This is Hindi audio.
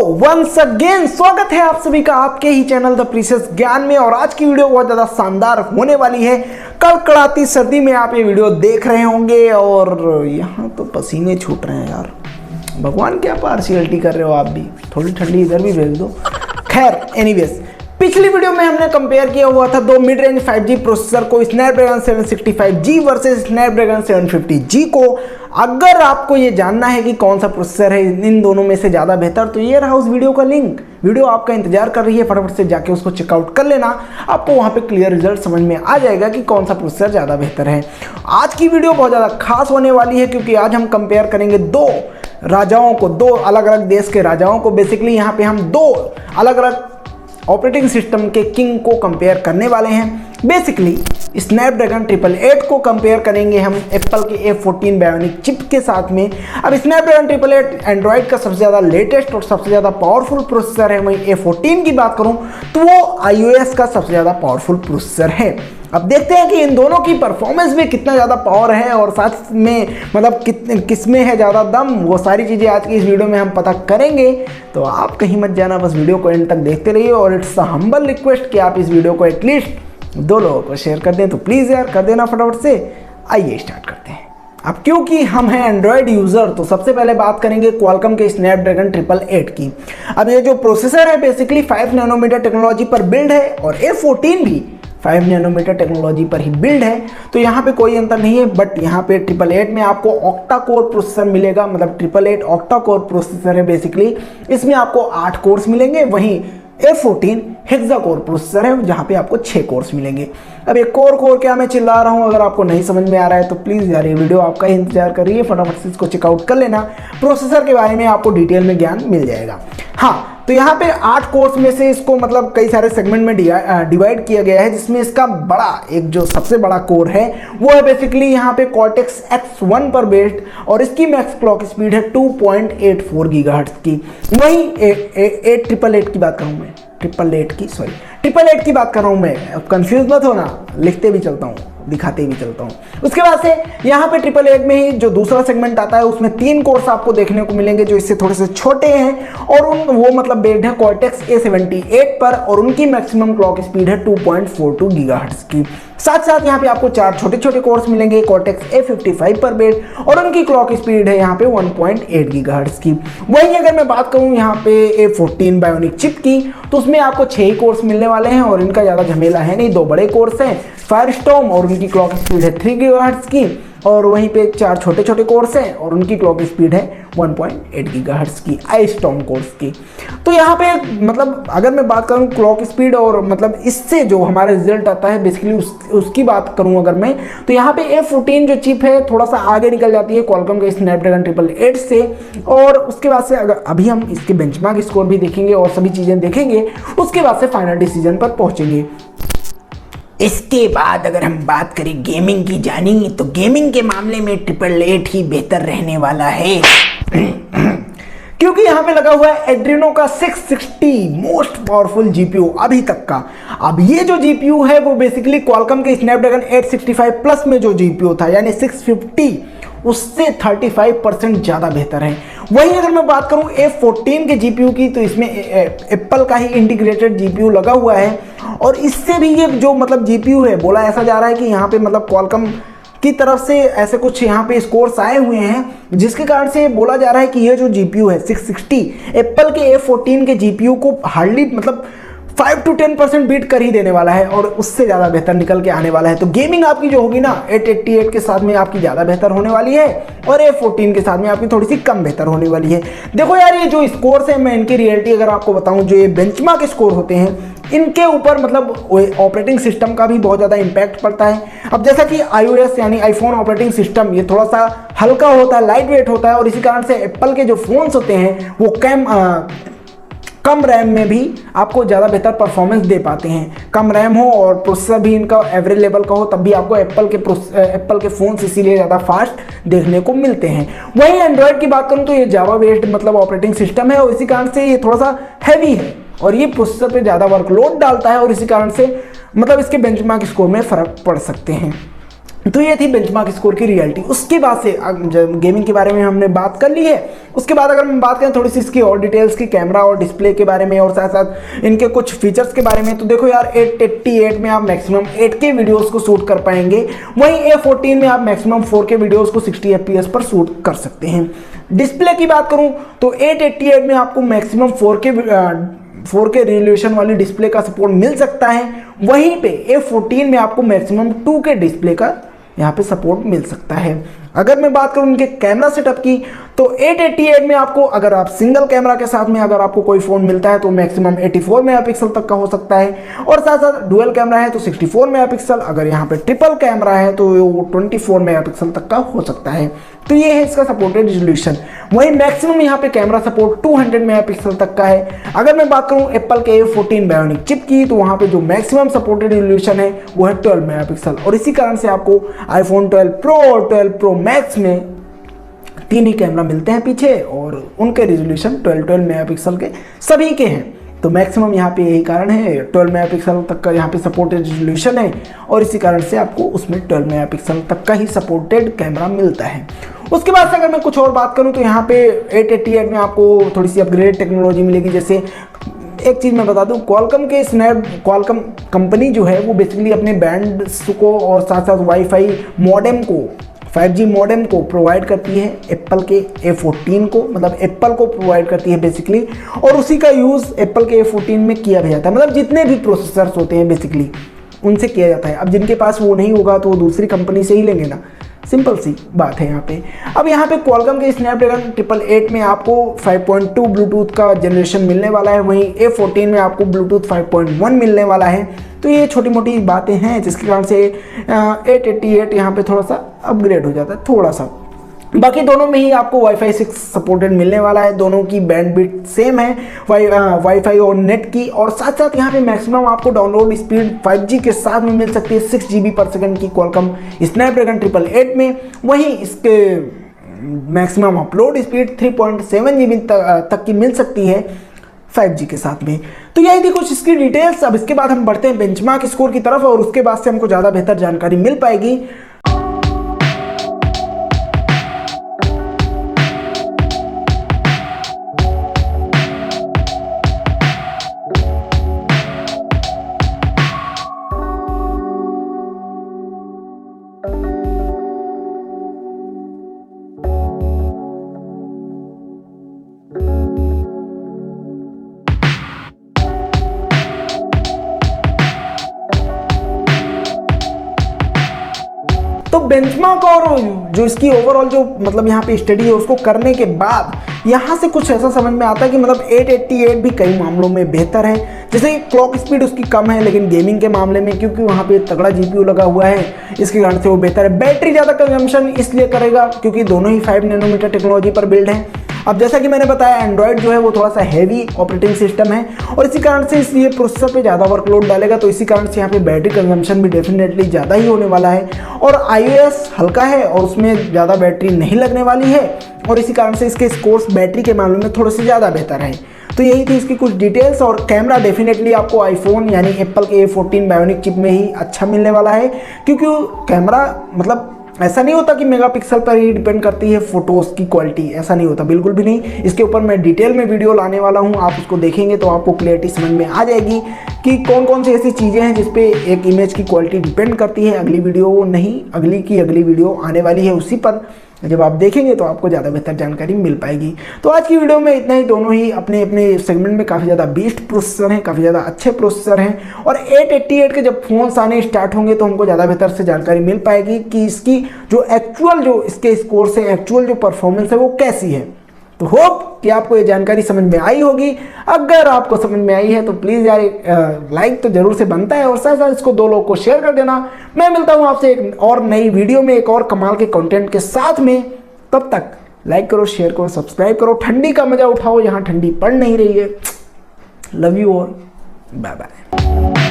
वंस अगेन स्वागत है आप सभी का आपके ही चैनल द प्रीशियस ज्ञान में। और आज की वीडियो बहुत ज़्यादा शानदार होने वाली है। कड़कड़ाती सर्दी में आप ये वीडियो देख रहे होंगे और यहाँ तो पसीने छूट रहे हैं यार। भगवान क्या पार्शियलिटी कर रहे हो आप भी, थोड़ी ठंडी इधर भी भेज दो। खैर एनीवेज, पिछली वीडियो में हमने कंपेयर किया हुआ था दो मिड रेंज 5G प्रोसेसर को, Snapdragon 765G versus Snapdragon 750G को। अगर आपको ये जानना है कि कौन सा प्रोसेसर है इन दोनों में से ज़्यादा बेहतर, तो ये रहा उस वीडियो का लिंक। वीडियो आपका इंतजार कर रही है, फटाफट से जाके उसको चेकआउट कर लेना। आपको वहाँ पे क्लियर रिजल्ट समझ में आ जाएगा कि कौन सा प्रोसेसर ज़्यादा बेहतर है। आज की वीडियो बहुत ज़्यादा खास होने वाली है क्योंकि आज हम कंपेयर करेंगे दो राजाओं को, दो अलग अलग देश के राजाओं को। बेसिकली यहाँ पे हम दो अलग अलग ऑपरेटिंग सिस्टम के किंग को कंपेयर करने वाले हैं। बेसिकली स्नैपड्रैगन 888 को कंपेयर करेंगे हम एप्पल के A14 बायोनिक चिप के साथ में। अब स्नैपड्रैगन 888 एंड्रॉयड का सबसे ज़्यादा लेटेस्ट और सबसे ज़्यादा पावरफुल प्रोसेसर है। वहीं A14 की बात करूं तो वो iOS का सबसे ज़्यादा पावरफुल प्रोसेसर है। अब देखते हैं कि इन दोनों की परफॉर्मेंस में कितना ज़्यादा पावर है और साथ में मतलब किस में है ज़्यादा दम, वो सारी चीज़ें आज की इस वीडियो में हम पता करेंगे। तो आप कहीं मत जाना, बस वीडियो को एंड तक देखते रहिए। और इट्स अ हम्बल रिक्वेस्ट कि आप इस वीडियो को एटलीस्ट 2 लोगों को शेयर कर दें, तो प्लीज़ यार कर देना फटाफट से। आइए स्टार्ट करते हैं। अब क्योंकि हम हैं एंड्रॉयड यूज़र, तो सबसे पहले बात करेंगे क्वालकॉम के स्नैपड्रैगन 888 की। अब ये जो प्रोसेसर है बेसिकली 5 नैनोमीटर टेक्नोलॉजी पर बिल्ड है और A14 भी 5 नैनोमीटर टेक्नोलॉजी पर ही बिल्ड है। तो यहाँ पे कोई अंतर नहीं है। बट यहाँ पे 888 में आपको ऑक्टा कोर प्रोसेसर मिलेगा, मतलब 888 ऑक्टा कोर प्रोसेसर है बेसिकली। इसमें आपको 8 कोर्स मिलेंगे। वहीं A14 हेक्सा कोर प्रोसेसर है जहाँ पे आपको 6 कोर्स मिलेंगे। अब एक कोर क्या मैं चिल्ला रहा हूँ, अगर आपको नहीं समझ में आ रहा है तो प्लीज़ यार ये वीडियो आपका ही इंतजार कर रही है, फटाफट से इसको चेकआउट कर लेना। प्रोसेसर के बारे में आपको डिटेल में ज्ञान मिल जाएगा। हाँ, तो यहाँ पे 8 कोर्स में से इसको मतलब कई सारे सेगमेंट में डिवाइड किया गया है, जिसमें इसका बड़ा एक जो सबसे बड़ा कोर है वो है बेसिकली यहाँ पे कॉर्टेक्स X1 पर बेस्ड और इसकी मैक्स क्लॉक स्पीड है 2.84 गीगाहर्ट्ज की। वहीं 888 की बात करूँ मैं, 888 की बात कर रहा हूँ मैं, अब कंफ्यूज मत होना, लिखते भी चलता हूँ दिखाते भी चलता हूँ। उसके बाद से यहाँ पे 888 में ही जो दूसरा सेगमेंट आता है उसमें 3 कोर्स आपको देखने को मिलेंगे जो इससे थोड़े से छोटे हैं और वो मतलब बेस्ड है कॉर्टेक्स A78 पर और उनकी मैक्सिमम क्लॉक स्पीड है 2.42 गीगाहर्ट्ज की। साथ साथ यहाँ पे आपको 4 छोटे छोटे कोर्स मिलेंगे कॉर्टेक्स A55 पर बेस्ड और उनकी क्लॉक स्पीड है यहाँ पे 1.8 गीगाहर्ट्ज की। वहीं अगर मैं बात करूँ यहाँ पे A14 बायोनिक चिप की, तो उसमें आपको 6 ही कोर्स मिलने वाले हैं और इनका ज़्यादा झमेला है नहीं। 2 बड़े कोर्स हैं फायरस्टॉर्म और उनकी क्लॉक स्पीड है 3 गीगाहर्ट्ज की और वहीं पे 4 छोटे छोटे कोर्स हैं और उनकी क्लॉक स्पीड है 1.8 गीगाहर्ट्ज की आईस्टॉर्म कोर्स की। तो यहाँ पे मतलब अगर मैं बात करूँ क्लॉक स्पीड और मतलब इससे जो हमारा रिजल्ट आता है बेसिकली उसकी बात करूँ अगर मैं, तो यहाँ पे A14 जो चिप है थोड़ा सा आगे निकल जाती है क्वालकॉम के स्नैपड्रैगन 888 से। और उसके बाद से अगर अभी हम इसके बेंचमार्क स्कोर भी देखेंगे और सभी चीज़ें देखेंगे, उसके बाद से फाइनल डिसीजन पर पहुँचेंगे। इसके बाद अगर हम बात करें गेमिंग की जानेंगे, तो गेमिंग के मामले में 888 ही बेहतर रहने वाला है क्योंकि यहाँ पे लगा हुआ है एड्रीनो का 660 मोस्ट पावरफुल जीपीयू अभी तक का। अब ये जो जीपीयू है वो बेसिकली क्वालकॉम के स्नैपड्रैगन 865 प्लस में जो जीपीयू था यानी 650 उससे 35% ज़्यादा बेहतर है। वहीं अगर मैं बात करूं A14 के जीपीयू की, तो इसमें एप्पल का ही इंटीग्रेटेड जीपीयू लगा हुआ है और इससे भी ये जो मतलब जीपीयू है, बोला ऐसा जा रहा है कि यहाँ पे मतलब क्वालकॉम की तरफ से ऐसे कुछ यहाँ पे स्कोर्स आए हुए हैं जिसके कारण से बोला जा रहा है कि ये जो जीपीयू है 660 एप्पल के A14 के जीपीयू को हार्डली मतलब 5 to 10% बीट कर ही देने वाला है और उससे ज़्यादा बेहतर निकल के आने वाला है। तो गेमिंग आपकी जो होगी ना 888 के साथ में आपकी ज़्यादा बेहतर होने वाली है और A14 के साथ में आपकी थोड़ी सी कम बेहतर होने वाली है। देखो यार ये जो स्कोर्स हैं, मैं इनकी रियलिटी अगर आपको बताऊं, जो ये बेंचमार्क स्कोर होते हैं इनके ऊपर मतलब ऑपरेटिंग सिस्टम का भी बहुत ज़्यादा इम्पैक्ट पड़ता है। अब जैसा कि iOS यानी आईफोन ऑपरेटिंग सिस्टम ये थोड़ा सा हल्का होता है, लाइट वेट होता है और इसी कारण से एप्पल के जो फ़ोन्स होते हैं वो कम रैम में भी आपको ज़्यादा बेहतर परफॉर्मेंस दे पाते हैं। कम रैम हो और प्रोसेसर भी इनका एवरेज लेवल का हो तब भी आपको एप्पल के फ़ोन्स इसीलिए ज़्यादा फास्ट देखने को मिलते हैं। वहीं एंड्रॉयड की बात करूँ तो ये जावा बेस्ड मतलब ऑपरेटिंग सिस्टम है और इसी कारण से ये थोड़ा सा हैवी है और ये प्रोसेसर पे ज़्यादा वर्कलोड डालता है और इसी कारण से मतलब इसके बेंचमार्क स्कोर में फ़र्क पड़ सकते हैं। तो ये थी बेंचमार्क स्कोर की रियलिटी। उसके बाद से गेमिंग के बारे में हमने बात कर ली है। उसके बाद अगर हम बात करें थोड़ी सी इसकी और डिटेल्स की, कैमरा और डिस्प्ले के बारे में और साथ साथ इनके कुछ फीचर्स के बारे में, तो देखो यार 888 में आप मैक्सिमम 8K वीडियोस को शूट कर पाएंगे, वहीं A14 में आप मैक्सिमम 4K वीडियोस को 60 FPS पर शूट कर सकते हैं। डिस्प्ले की बात करूं तो 888 में आपको मैक्सिमम 4K रेजोल्यूशन वाली डिस्प्ले का सपोर्ट मिल सकता है, वहीं पे A14 में आपको मैक्सिमम 2K डिस्प्ले का यहाँ पे सपोर्ट मिल सकता है। अगर मैं बात करूँ इनके कैमरा सेटअप की तो 888 में आपको, अगर आप सिंगल कैमरा के साथ में अगर आपको कोई फ़ोन मिलता है तो मैक्सिमम 84 मेगापिक्सल तक का हो सकता है, और साथ साथ डुअल कैमरा है तो 64 मेगापिक्सल, अगर यहाँ पे ट्रिपल कैमरा है तो वो 24 मेगापिक्सल तक का हो सकता है। तो ये है इसका सपोर्टेड रेजोल्यूशन। वहीं मैक्सिमम यहाँ पे कैमरा सपोर्ट 200 मेगापिक्सल तक का है। अगर मैं बात करूँ एप्पल के A14 बायोनिक चिप की तो वहाँ पे जो मैक्सिमम सपोर्टेड रेजोल्यूशन है वो है 12 मेगापिक्सल, और इसी कारण से आपको iPhone 12 Pro और 12 Pro Max में 3 ही कैमरा मिलते हैं पीछे, और उनके रेजोल्यूशन 12 मेगापिक्सल के सभी के हैं। तो मैक्सिमम यहाँ पे यही कारण है, 12 मेगापिक्सल तक का यहाँ पे सपोर्टेड रेजोल्यूशन है, और इसी कारण से आपको उसमें 12 मेगापिक्सल तक का ही सपोर्टेड कैमरा मिलता है। उसके बाद से अगर मैं कुछ और बात करूँ तो यहाँ पे 888 में आपको थोड़ी सी अपग्रेड टेक्नोलॉजी मिलेगी। जैसे एक चीज़ मैं बता दूं, क्वालकॉम कंपनी जो है वो बेसिकली अपने बैंड्स को और साथ साथ वाईफाई मॉडेम को, 5G मॉडेम को प्रोवाइड करती है एप्पल के A14 को, मतलब एप्पल को प्रोवाइड करती है बेसिकली, और उसी का यूज़ एप्पल के A14 में किया भी जाता है। मतलब जितने भी प्रोसेसर्स होते हैं बेसिकली उनसे किया जाता है। अब जिनके पास वो नहीं होगा तो वो दूसरी कंपनी से ही लेंगे ना, सिंपल सी बात है यहाँ पे। अब यहाँ पे क्वालकॉम के स्नैपड्रैगन 888 में आपको 5.2 ब्लूटूथ का जनरेशन मिलने वाला है, वहीं A14 में आपको ब्लूटूथ 5.1 मिलने वाला है। तो ये छोटी मोटी बातें हैं जिसके कारण से 888 यहाँ पे थोड़ा सा अपग्रेड हो जाता है, थोड़ा सा। बाकी दोनों में ही आपको वाईफाई 6 सपोर्टेड मिलने वाला है, दोनों की बैंडविड्थ सेम है वाईफाई और नेट की, और साथ साथ यहाँ पे मैक्सिमम आपको डाउनलोड स्पीड 5G के साथ में मिल सकती है 6 GB पर सेकंड की क्वालकॉम स्नैपड्रैगन 888 में। वहीं इसके मैक्सिमम अपलोड स्पीड 3.7 GB तक की मिल सकती है 5G के साथ में। तो यही थी कुछ इसकी डिटेल्स। अब इसके बाद हम बढ़ते हैं बेंचमार्क स्कोर की तरफ, और उसके बाद से हमको ज़्यादा बेहतर जानकारी मिल पाएगी। तो बेंचमार्क और जो इसकी ओवरऑल जो मतलब यहाँ पे स्टडी है उसको करने के बाद यहाँ से कुछ ऐसा समझ में आता है कि मतलब 888 भी कई मामलों में बेहतर है। जैसे क्लॉक स्पीड उसकी कम है, लेकिन गेमिंग के मामले में क्योंकि वहाँ पे तगड़ा GPU लगा हुआ है, इसके कारण से वो बेहतर है। बैटरी ज़्यादा कंजम्पशन इसलिए करेगा क्योंकि दोनों ही 5 नैनोमीटर टेक्नोलॉजी पर बिल्ड है। अब जैसा कि मैंने बताया एंड्रॉयड जो है वो थोड़ा सा हैवी ऑपरेटिंग सिस्टम है, और इसी कारण से इसलिए प्रोसेसर पे ज़्यादा वर्कलोड डालेगा, तो इसी कारण से यहाँ पे बैटरी कंजम्पशन भी डेफिनेटली ज़्यादा ही होने वाला है। और iOS हल्का है और उसमें ज़्यादा बैटरी नहीं लगने वाली है, और इसी कारण से इसके स्कोर्स बैटरी के मामले में थोड़े से ज़्यादा बेहतर हैं। तो यही थी इसकी कुछ डिटेल्स। और कैमरा डेफिनेटली आपको आईफोन यानी एप्पल के A14 बायोनिक चिप में ही अच्छा मिलने वाला है, क्योंकि कैमरा मतलब ऐसा नहीं होता कि मेगापिक्सल पर ही डिपेंड करती है फोटोज़ की क्वालिटी, ऐसा नहीं होता, बिल्कुल भी नहीं। इसके ऊपर मैं डिटेल में वीडियो लाने वाला हूँ, आप उसको देखेंगे तो आपको क्लियरिटी समझ में आ जाएगी कि कौन कौन सी ऐसी चीज़ें हैं जिस पे एक इमेज की क्वालिटी डिपेंड करती है। अगली वीडियो नहीं, अगली वीडियो आने वाली है, उसी पर जब आप देखेंगे तो आपको ज़्यादा बेहतर जानकारी मिल पाएगी। तो आज की वीडियो में इतना ही। दोनों ही अपने अपने सेगमेंट में काफ़ी ज़्यादा बेस्ट प्रोसेसर हैं, काफ़ी ज़्यादा अच्छे प्रोसेसर हैं, और 888 के जब फ़ोन्स आने स्टार्ट होंगे तो हमको ज़्यादा बेहतर से जानकारी मिल पाएगी कि इसकी जो एक्चुअल जो इसके स्कोर से एक्चुअल जो परफॉर्मेंस है वो कैसी है। तो होप कि आपको ये जानकारी समझ में आई होगी। अगर आपको समझ में आई है तो प्लीज़ यार लाइक तो जरूर से बनता है, और साथ साथ इसको 2 लोगों को शेयर कर देना। मैं मिलता हूँ आपसे एक और नई वीडियो में एक और कमाल के कंटेंट के साथ में। तब तक लाइक करो, शेयर करो, सब्सक्राइब करो, ठंडी का मजा उठाओ, यहाँ ठंडी पड़ नहीं रही है। Love you all, bye bye.